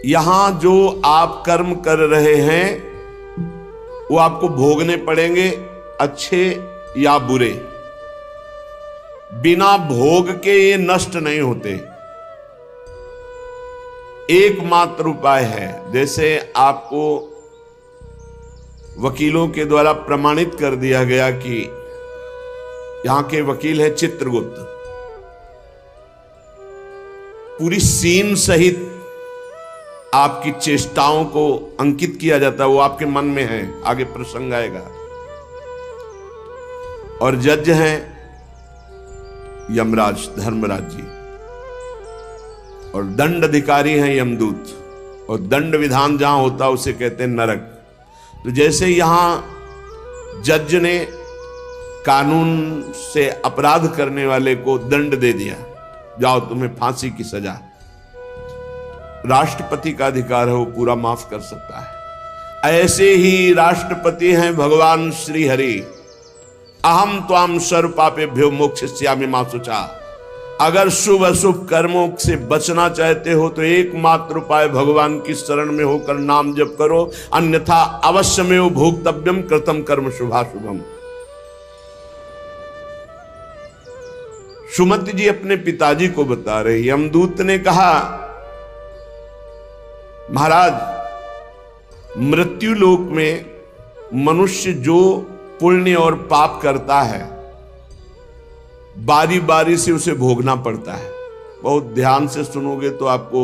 यहां जो आप कर्म कर रहे हैं वो आपको भोगने पड़ेंगे, अच्छे या बुरे। बिना भोग के ये नष्ट नहीं होते। एकमात्र उपाय है, जैसे आपको वकीलों के द्वारा प्रमाणित कर दिया गया कि यहां के वकील है चित्रगुप्त, पूरी सीन सहित आपकी चेष्टाओं को अंकित किया जाता है, वो आपके मन में है, आगे प्रसंग आएगा। और जज हैं यमराज धर्मराज जी, और दंड अधिकारी हैं यमदूत, और दंड विधान जहां होता है उसे कहते हैं नरक। तो जैसे यहां जज ने कानून से अपराध करने वाले को दंड दे दिया, जाओ तुम्हें फांसी की सजा, राष्ट्रपति का अधिकार है, वो पूरा माफ कर सकता है। ऐसे ही राष्ट्रपति हैं भगवान श्री हरि। अहम त्वाम सर्व पापेभ्यो मोक्षयिष्यामि मा शुचा। अगर शुभ अशुभ कर्मों से बचना चाहते हो तो एकमात्र उपाय भगवान की शरण में होकर नाम जप करो, अन्यथा अवश्यमेव भोक्तव्यम कृतम कर्म शुभाशुभम। सुमति जी अपने पिताजी को बता रहे, यमदूत ने कहा महाराज, मृत्युलोक में मनुष्य जो पुण्य और पाप करता है बारी बारी से उसे भोगना पड़ता है। बहुत ध्यान से सुनोगे तो आपको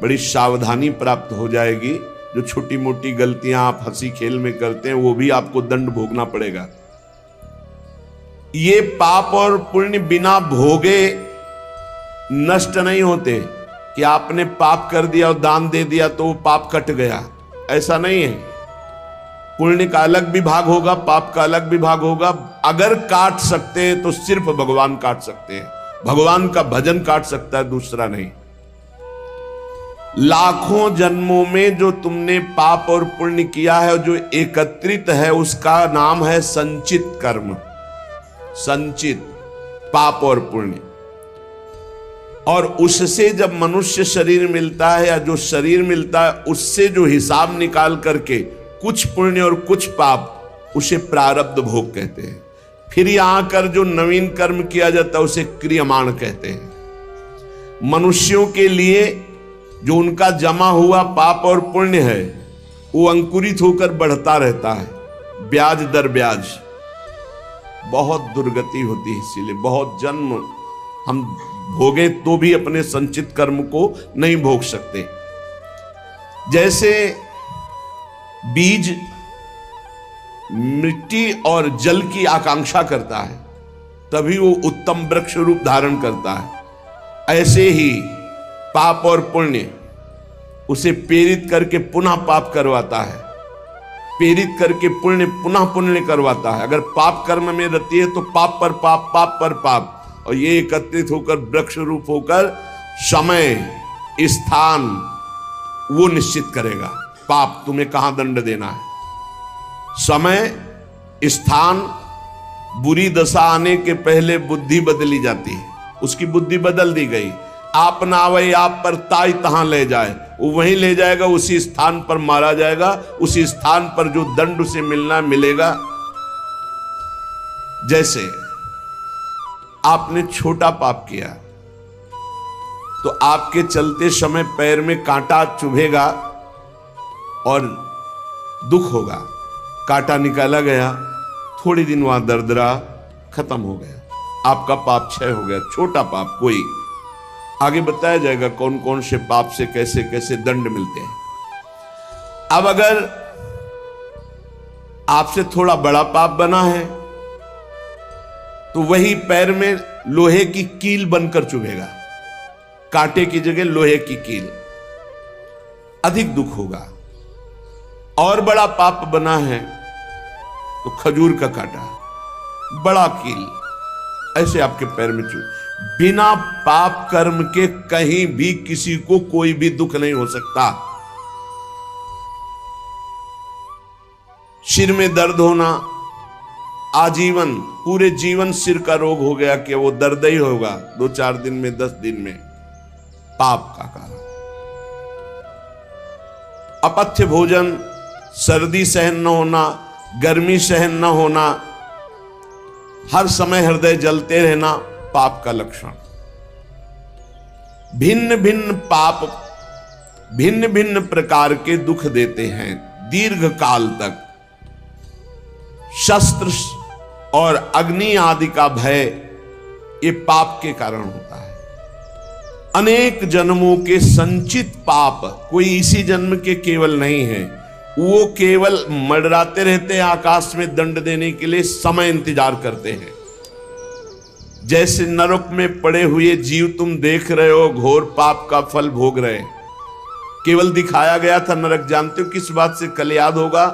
बड़ी सावधानी प्राप्त हो जाएगी। जो छोटी मोटी गलतियां आप हंसी खेल में करते हैं वो भी आपको दंड भोगना पड़ेगा। ये पाप और पुण्य बिना भोगे नष्ट नहीं होते कि आपने पाप कर दिया और दान दे दिया तो वो पाप कट गया, ऐसा नहीं है। पुण्य का अलग विभाग होगा, पाप का अलग विभाग होगा। अगर काट सकते हैं तो सिर्फ भगवान काट सकते हैं, भगवान का भजन काट सकता है, दूसरा नहीं। लाखों जन्मों में जो तुमने पाप और पुण्य किया है, जो एकत्रित है, उसका नाम है संचित कर्म। संचित पाप और पुण्य, और उससे जब मनुष्य शरीर मिलता है या जो शरीर मिलता है उससे जो हिसाब निकाल करके कुछ पुण्य और कुछ पाप, उसे प्रारब्ध भोग कहते हैं। फिर यहां कर जो नवीन कर्म किया जाता है उसे क्रियमाण कहते हैं। मनुष्यों के लिए जो उनका जमा हुआ पाप और पुण्य है वो अंकुरित होकर बढ़ता रहता है, ब्याज दर ब्याज। बहुत दुर्गति होती है, इसीलिए बहुत जन्म हम भोगे तो भी अपने संचित कर्म को नहीं भोग सकते। जैसे बीज मिट्टी और जल की आकांक्षा करता है तभी वो उत्तम वृक्ष रूप धारण करता है, ऐसे ही पाप और पुण्य उसे प्रेरित करके पुनः पाप करवाता है, प्रेरित करके पुण्य पुनः पुण्य करवाता है। अगर पाप कर्म में रहती है तो पाप पर पाप, पाप पर पाप, और ये एकत्रित होकर वृक्ष रूप होकर समय स्थान वो निश्चित करेगा। पाप तुम्हें कहां दंड देना है, समय स्थान। बुरी दशा आने के पहले बुद्धि बदली जाती है, उसकी बुद्धि बदल दी गई। आप ना आवे आप पर ताई तहां ले जाए, वो वहीं ले जाएगा, उसी स्थान पर मारा जाएगा, उसी स्थान पर जो दंड उसे मिलना मिलेगा। जैसे आपने छोटा पाप किया तो आपके चलते समय पैर में कांटा चुभेगा और दुख होगा। कांटा निकाला गया, थोड़ी दिन वहां दर्द रहा, खत्म हो गया, आपका पाप क्षय हो गया। छोटा पाप कोई, आगे बताया जाएगा कौन कौन से पाप से कैसे कैसे दंड मिलते हैं। अब अगर आपसे थोड़ा बड़ा पाप बना है तो वही पैर में लोहे की कील बनकर चुभेगा, कांटे की जगह लोहे की कील, अधिक दुख होगा। और बड़ा पाप बना है तो खजूर का कांटा, बड़ा कील, ऐसे आपके पैर में चुभ। बिना पाप कर्म के कहीं भी किसी को कोई भी दुख नहीं हो सकता। सिर में दर्द होना, आजीवन पूरे जीवन सिर का रोग हो गया कि वो दर्द ही होगा 2-4 दिन में, 10 दिन में, पाप का कारण। अपथ्य भोजन, सर्दी सहन न होना, गर्मी सहन न होना, हर समय हृदय जलते रहना पाप का लक्षण। भिन्न भिन्न पाप भिन्न भिन्न प्रकार के दुख देते हैं दीर्घ काल तक। शस्त्र और अग्नि आदि का भय ये पाप के कारण होता है। अनेक जन्मों के संचित पाप, कोई इसी जन्म के केवल नहीं है, वो केवल मंडराते रहते हैं आकाश में दंड देने के लिए, समय इंतजार करते हैं। जैसे नरक में पड़े हुए जीव तुम देख रहे हो, घोर पाप का फल भोग रहे हैं। केवल दिखाया गया था नरक, जानते हो किस बात से? कल याद होगा,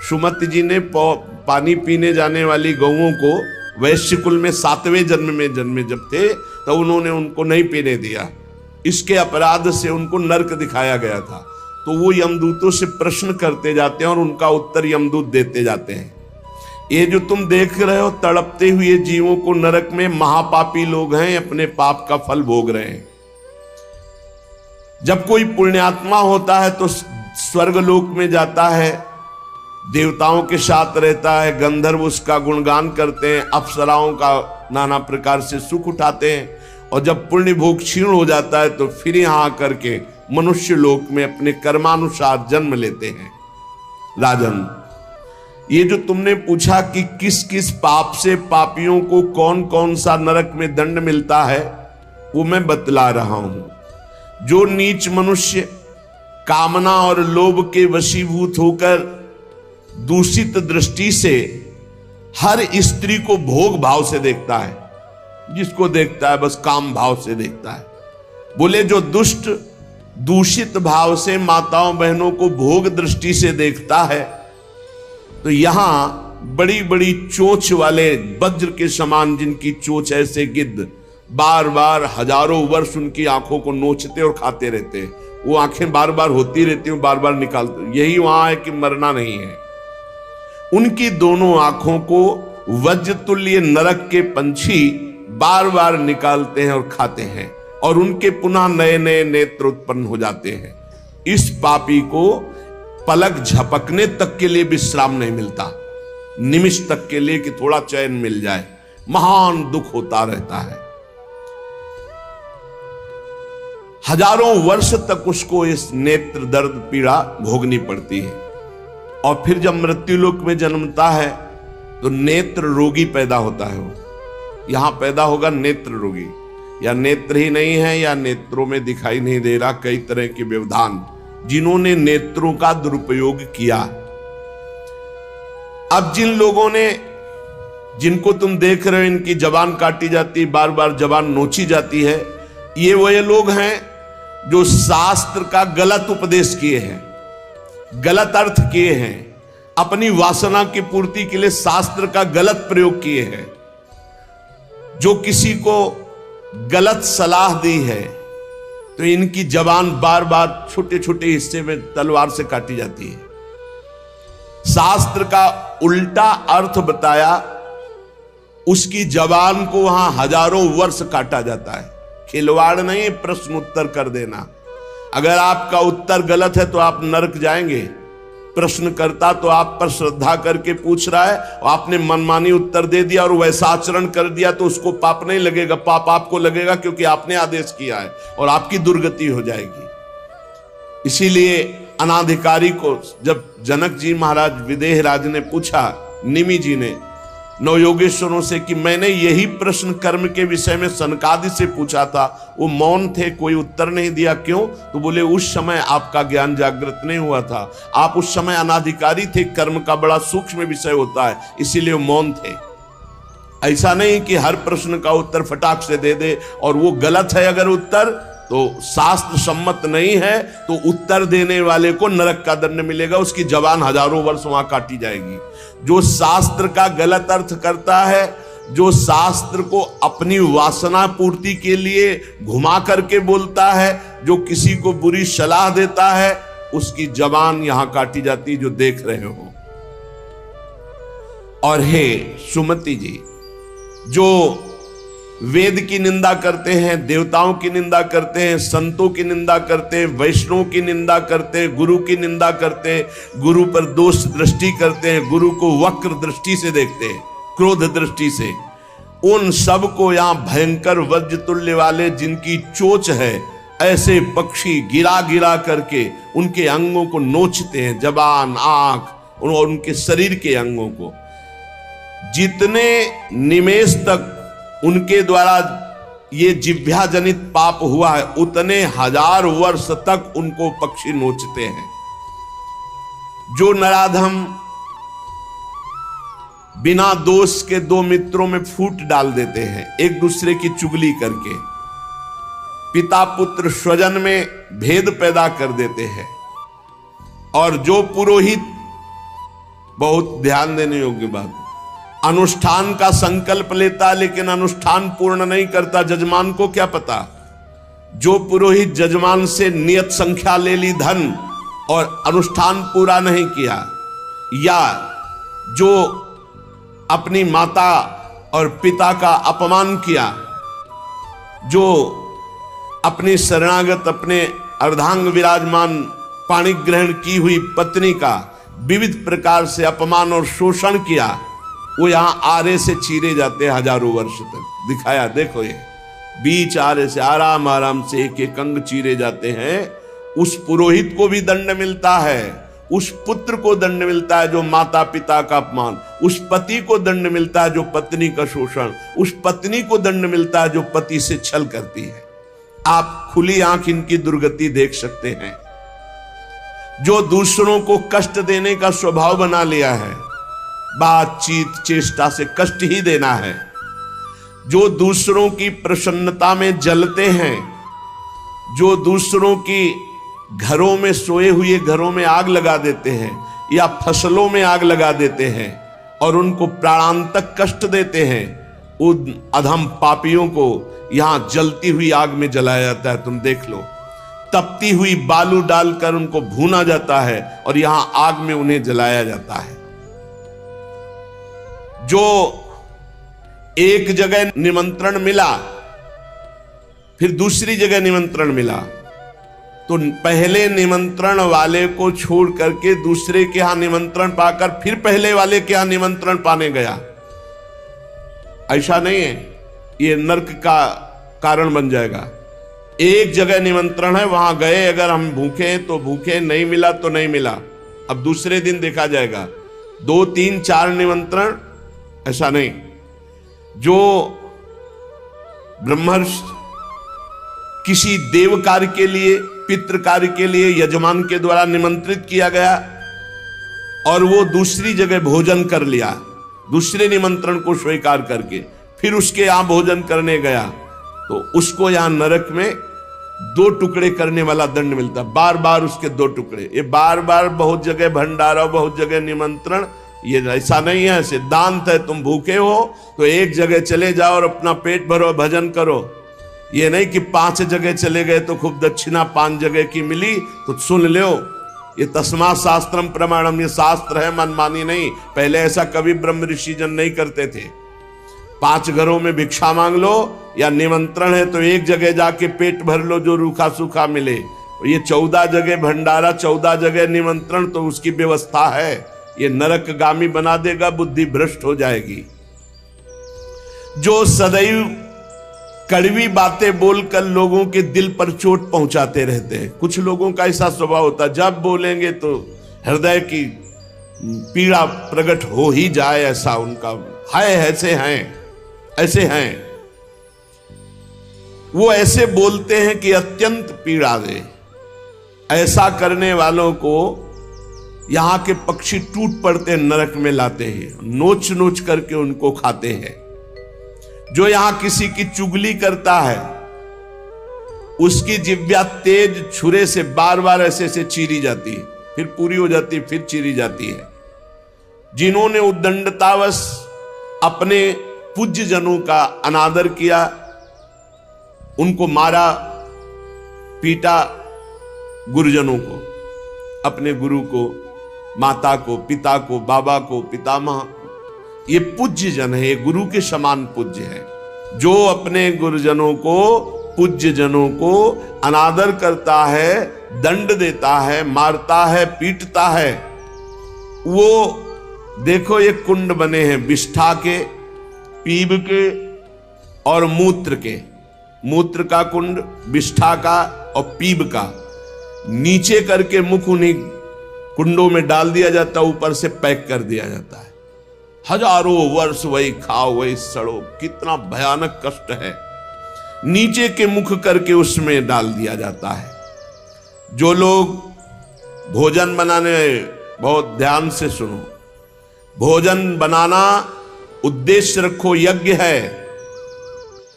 सुमति जी ने पानी पीने जाने वाली गौओं को वैश्य कुल में 7वें जन्म में जन्मे जब थे, तो उन्होंने उनको नहीं पीने दिया। इसके अपराध से उनको नरक दिखाया गया था। तो वो यमदूतों से प्रश्न करते जाते हैं और उनका उत्तर यमदूत देते जाते हैं। ये जो तुम देख रहे हो तड़पते हुए जीवों को नरक में, महापापी लोग हैं, अपने पाप का फल भोग रहे हैं। जब कोई पुण्यात्मा होता है तो स्वर्गलोक में जाता है, देवताओं के साथ रहता है, गंधर्व उसका गुणगान करते हैं, अप्सराओं का नाना प्रकार से सुख उठाते हैं। और जब पुण्य भोग क्षीण हो जाता है तो फिर यहां आकर के मनुष्य लोक में अपने कर्मानुसार जन्म लेते हैं। राजन, ये जो तुमने पूछा कि किस किस पाप से पापियों को कौन कौन सा नरक में दंड मिलता है, वो मैं बतला रहा हूं। जो नीच मनुष्य कामना और लोभ के वशीभूत होकर दूषित दृष्टि से हर स्त्री को भोग भाव से देखता है, जिसको देखता है बस काम भाव से देखता है। बोले जो दुष्ट दूषित भाव से माताओं बहनों को भोग दृष्टि से देखता है, तो यहां बड़ी बड़ी चोंच वाले वज्र के समान जिनकी चोंच ऐसे गिद्ध बार बार हजारों वर्ष उनकी आंखों को नोचते और खाते रहते हैं। वो आंखें बार बार होती रहती हैं, बार बार निकालते। यही वहां है कि मरना नहीं है। उनकी दोनों आंखों को वज्र तुल्य नरक के पंछी बार बार निकालते हैं और खाते हैं, और उनके पुनः नए नए नेत्र उत्पन्न हो जाते हैं। इस पापी को पलक झपकने तक के लिए विश्राम नहीं मिलता, निमिष तक के लिए कि थोड़ा चैन मिल जाए, महान दुख होता रहता है। हजारों वर्ष तक उसको इस नेत्र दर्द पीड़ा भोगनी पड़ती है। और फिर जब मृत्युलोक में जन्मता है तो नेत्र रोगी पैदा होता है। वो यहां पैदा होगा नेत्र रोगी, या नेत्र ही नहीं है या नेत्रों में दिखाई नहीं दे रहा, कई तरह के व्यवधान, जिन्होंने नेत्रों का दुरुपयोग किया। अब जिन लोगों ने, जिनको तुम देख रहे हो इनकी जबान काटी जाती, बार बार जबान नोची जाती है, ये वही लोग हैं जो शास्त्र का गलत उपदेश किए हैं, गलत अर्थ किए हैं, अपनी वासना की पूर्ति के लिए शास्त्र का गलत प्रयोग किए हैं। जो किसी को गलत सलाह दी है तो इनकी जबान बार बार छोटे छोटे हिस्से में तलवार से काटी जाती है। शास्त्र का उल्टा अर्थ बताया, उसकी जबान को वहां हजारों वर्ष काटा जाता है। खिलवाड़ नहीं, प्रश्न उत्तर कर देना। अगर आपका उत्तर गलत है तो आप नरक जाएंगे। प्रश्नकर्ता तो आप पर श्रद्धा करके पूछ रहा है, और आपने मनमानी उत्तर दे दिया और वैसा आचरण कर दिया तो उसको पाप नहीं लगेगा, पाप आपको लगेगा क्योंकि आपने आदेश किया है और आपकी दुर्गति हो जाएगी। इसीलिए अनाधिकारी को जब जनक जी महाराज विदेह राज ने पूछा, निमि जी ने नवयोगेश्वरों से कि मैंने यही प्रश्न कर्म के विषय में सनकादि से पूछा था, वो मौन थे, कोई उत्तर नहीं दिया, क्यों? तो बोले उस समय आपका ज्ञान जागृत नहीं हुआ था, आप उस समय अनाधिकारी थे, कर्म का बड़ा सूक्ष्म विषय होता है, इसीलिए मौन थे। ऐसा नहीं कि हर प्रश्न का उत्तर फटाक से दे दे, और वो गलत है अगर उत्तर तो शास्त्र सम्मत नहीं है तो उत्तर देने वाले को नरक का दंड मिलेगा, उसकी जबान हजारों वर्ष वहां काटी जाएगी। जो शास्त्र का गलत अर्थ करता है, जो शास्त्र को अपनी वासना पूर्ति के लिए घुमा करके बोलता है, जो किसी को बुरी सलाह देता है, उसकी जबान यहां काटी जाती, जो देख रहे हो। और हे सुमति जी, जो वेद की निंदा करते हैं, देवताओं की निंदा करते हैं, संतों की निंदा करते हैं, वैष्णव की निंदा करते हैं, गुरु की निंदा करते हैं, गुरु पर दोष दृष्टि करते हैं, गुरु को वक्र दृष्टि से देखते हैं, क्रोध दृष्टि से। उन सब को यहां भयंकर वज्र तुल्य वाले जिनकी चोंच है, ऐसे पक्षी गिरा गिरा करके उनके अंगों को नोचते हैं, जबान, आंख और उनके शरीर के अंगों को। जितने निमेष तक उनके द्वारा ये जिह्वा जनित पाप हुआ है, उतने 1000 वर्ष तक उनको पक्षी नोचते हैं। जो नराधम बिना दोष के दो मित्रों में फूट डाल देते हैं, एक दूसरे की चुगली करके, पिता पुत्र स्वजन में भेद पैदा कर देते हैं, और जो पुरोहित, बहुत ध्यान देने योग्य बात, अनुष्ठान का संकल्प लेता लेकिन अनुष्ठान पूर्ण नहीं करता, जजमान को क्या पता। जो पुरोहित जजमान से नियत संख्या ले ली धन और अनुष्ठान पूरा नहीं किया, या जो अपनी माता और पिता का अपमान किया, जो अपनी शरणागत, अपने अर्धांग विराजमान पाणी ग्रहण की हुई पत्नी का विविध प्रकार से अपमान और शोषण किया, वो यहां आरे से चीरे जाते हैं 1000 वर्ष तक। दिखाया, देखो ये बीच आरे से आराम आराम से एक एक अंग चीरे जाते हैं। उस पुरोहित को भी दंड मिलता है, उस पुत्र को दंड मिलता है जो माता पिता का अपमान, उस पति को दंड मिलता है जो पत्नी का शोषण, उस पत्नी को दंड मिलता है जो पति से छल करती है। आप खुली आंख इनकी दुर्गति देख सकते हैं। जो दूसरों को कष्ट देने का स्वभाव बना लिया है, बातचीत चेष्टा से कष्ट ही देना है, जो दूसरों की प्रसन्नता में जलते हैं, जो दूसरों की घरों में, सोए हुए घरों में आग लगा देते हैं या फसलों में आग लगा देते हैं और उनको प्राणांतक कष्ट देते हैं, उन अधम पापियों को यहां जलती हुई आग में जलाया जाता है। तुम देख लो, तपती हुई बालू डालकर उनको भूना जाता है और यहां आग में उन्हें जलाया जाता है। जो एक जगह निमंत्रण मिला, फिर दूसरी जगह निमंत्रण मिला, तो पहले निमंत्रण वाले को छोड़ करके दूसरे के यहां निमंत्रण पाकर फिर पहले वाले के यहां निमंत्रण पाने गया। ऐसा नहीं है, ये नरक का कारण बन जाएगा। एक जगह निमंत्रण है, वहां गए, अगर हम भूखे हैं तो भूखे, नहीं मिला तो नहीं मिला, अब दूसरे दिन देखा जाएगा। 2, 3, 4 निमंत्रण, ऐसा नहीं। जो ब्रह्मर्षि किसी देव कार्य के लिए, पितृ कार्य के लिए यजमान के द्वारा निमंत्रित किया गया और वो दूसरी जगह भोजन कर लिया, दूसरे निमंत्रण को स्वीकार करके फिर उसके यहां भोजन करने गया, तो उसको यहां नरक में 2 टुकड़े करने वाला दंड मिलता। बार बार उसके 2 टुकड़े, ये बार बार बहुत जगह भंडारा, बहुत जगह निमंत्रण, ये ऐसा नहीं है। सिद्धांत है, तुम भूखे हो तो एक जगह चले जाओ और अपना पेट भरो, भजन करो। ये नहीं कि 5 जगह चले गए तो खूब दक्षिणा 5 जगह की मिली तो सुन लो। ये तस्मा शास्त्रम प्रमाणम, ये शास्त्र है, मनमानी नहीं। पहले ऐसा कभी ब्रह्म ऋषि जन नहीं करते थे। 5 घरों में भिक्षा मांग लो, या निमंत्रण है तो एक जगह जाके पेट भर लो जो रूखा सूखा मिले। ये 14 जगह भंडारा, 14 जगह निमंत्रण, तो उसकी व्यवस्था है। ये नरकगामी बना देगा, बुद्धि भ्रष्ट हो जाएगी। जो सदैव कड़वी बातें बोलकर लोगों के दिल पर चोट पहुंचाते रहते हैं। कुछ लोगों का ऐसा स्वभाव होता है, जब बोलेंगे तो हृदय की पीड़ा प्रकट हो ही जाए, ऐसा उनका है। ऐसे हैं, ऐसे हैं। वो ऐसे बोलते हैं कि अत्यंत पीड़ा दे। ऐसा करने वालों को यहां के पक्षी टूट पड़ते नरक में लाते हैं, नोच नोच करके उनको खाते हैं। जो यहां किसी की चुगली करता है, उसकी जिह्वा तेज छुरे से बार बार ऐसे ऐसे चीरी जाती है, फिर पूरी हो जाती है, फिर चीरी जाती है। जिन्होंने उद्दंडतावश अपने पूज्य जनों का अनादर किया, उनको मारा, पीटा, गुरुजनों को, अपने गुरु को, माता को, पिता को, बाबा को, पितामह, ये पूज्य जन है, ये गुरु के समान पूज्य है। जो अपने गुरुजनों को, पूज्य जनों को अनादर करता है, दंड देता है, मारता है, पीटता है, वो देखो ये कुंड बने हैं विष्ठा के, पीब के और मूत्र के। मूत्र का कुंड, विष्ठा का और पीब का, नीचे करके मुख उन्हीं कुंडों में डाल दिया जाता, ऊपर से पैक कर दिया जाता है। हजारों वर्ष वही खाओ वही सड़ो, कितना भयानक कष्ट है। नीचे के मुख करके उसमें डाल दिया जाता है। जो लोग भोजन बनाने, बहुत ध्यान से सुनो, भोजन बनाना उद्देश्य रखो, यज्ञ है,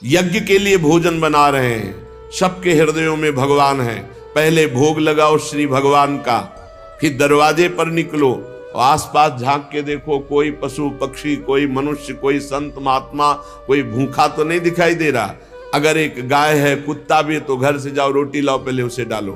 यज्ञ के लिए भोजन बना रहे हैं। सबके हृदयों में भगवान है, पहले भोग लगाओ श्री भगवान का, फिर दरवाजे पर निकलो, आसपास झांक के देखो, कोई पशु पक्षी, कोई मनुष्य, कोई संत महात्मा, कोई भूखा तो नहीं दिखाई दे रहा। अगर एक गाय है, कुत्ता भी है, तो घर से जाओ, रोटी लाओ, पहले उसे डालो,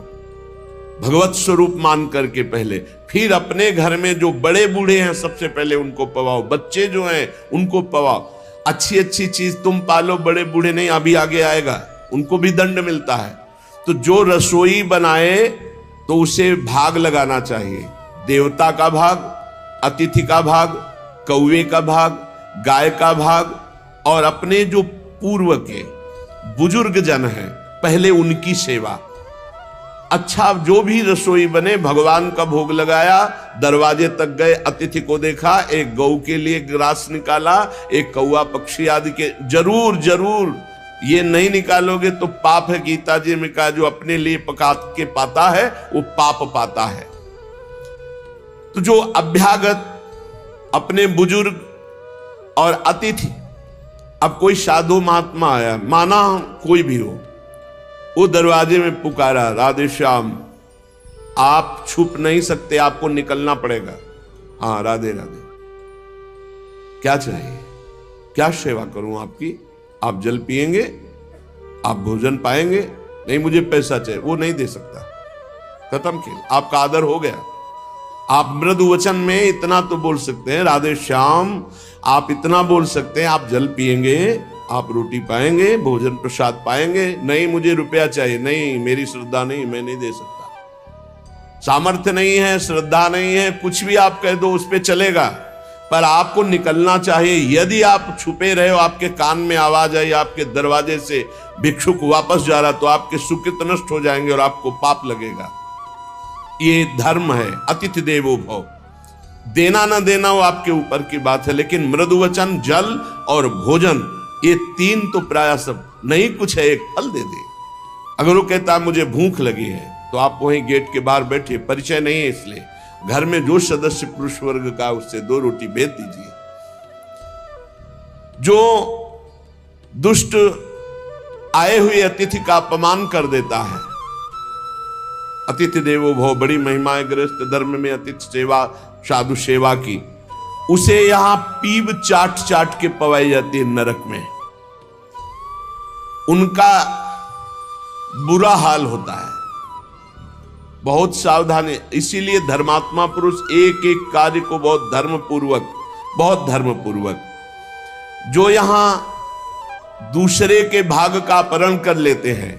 भगवत स्वरूप मान करके पहले। फिर अपने घर में जो बड़े बूढ़े हैं सबसे पहले उनको पवाओ, बच्चे जो हैं उनको पवाओ। अच्छी अच्छी चीज तुम पालो, बड़े बूढ़े नहीं, अभी आगे आएगा, उनको भी दंड मिलता है। तो जो रसोई बनाए तो उसे भाग लगाना चाहिए, देवता का भाग, अतिथि का भाग, कौवे का भाग, गाय का भाग, और अपने जो पूर्व के बुजुर्ग जन हैं पहले उनकी सेवा। अच्छा, जो भी रसोई बने, भगवान का भोग लगाया, दरवाजे तक गए, अतिथि को देखा, एक गौ के लिए ग्रास निकाला, एक कौवा पक्षी आदि के, जरूर जरूर ये नहीं निकालोगे तो पाप है। गीता जी में कहा, जो अपने लिए पका के पाता है वो पाप पाता है। तो जो अभ्यागत, अपने बुजुर्ग और अतिथि, अब कोई साधु महात्मा आया, माना कोई भी हो, वो दरवाजे में पुकारा, राधे श्याम, आप छुप नहीं सकते, आपको निकलना पड़ेगा। हाँ, राधे राधे, क्या चाहिए, क्या सेवा करूं आपकी? आप जल पिएंगे, आप भोजन पाएंगे? नहीं, मुझे पैसा चाहिए। वो नहीं दे सकता, खत्म खेल, आपका आदर हो गया। आप मृदु वचन में इतना तो बोल सकते हैं, राधे श्याम, आप इतना बोल सकते हैं, आप जल पिएंगे, आप रोटी पाएंगे, भोजन प्रसाद पाएंगे। नहीं, मुझे रुपया चाहिए। नहीं, मेरी श्रद्धा नहीं, मैं नहीं दे सकता, सामर्थ्य नहीं है, श्रद्धा नहीं है, कुछ भी आप कह दो उस पे चलेगा, पर आपको निकलना चाहिए। यदि आप छुपे रहे हो, आपके कान में आवाज आई, आपके दरवाजे से भिक्षुक वापस जा रहा, तो आपके सुकृत नष्ट हो जाएंगे और आपको पाप लगेगा। ये धर्म है, अतिथि देवो भव। देना ना देना वो आपके ऊपर की बात है, लेकिन मृदु वचन, जल और भोजन, ये तीन तो प्राय सब, नहीं कुछ है एक फल दे दे। अगर वो कहता है मुझे भूख लगी है, तो आप वहीं गेट के बाहर बैठे, परिचय नहीं है इसलिए, घर में जो सदस्य पुरुष वर्ग का, उससे 2 रोटी भेज दीजिए। जो दुष्ट आए हुए अतिथि का अपमान कर देता है, अतिथि देवो भव, बड़ी महिमा है गृहस्थ धर्म में अतिथि सेवा, साधु सेवा की, उसे यहां पीब चाट चाट के पवाई जाती है नरक में। उनका बुरा हाल होता है, बहुत सावधानी। इसीलिए धर्मात्मा पुरुष एक एक कार्य को बहुत धर्मपूर्वक, जो यहां दूसरे के भाग का अपहरण कर लेते हैं,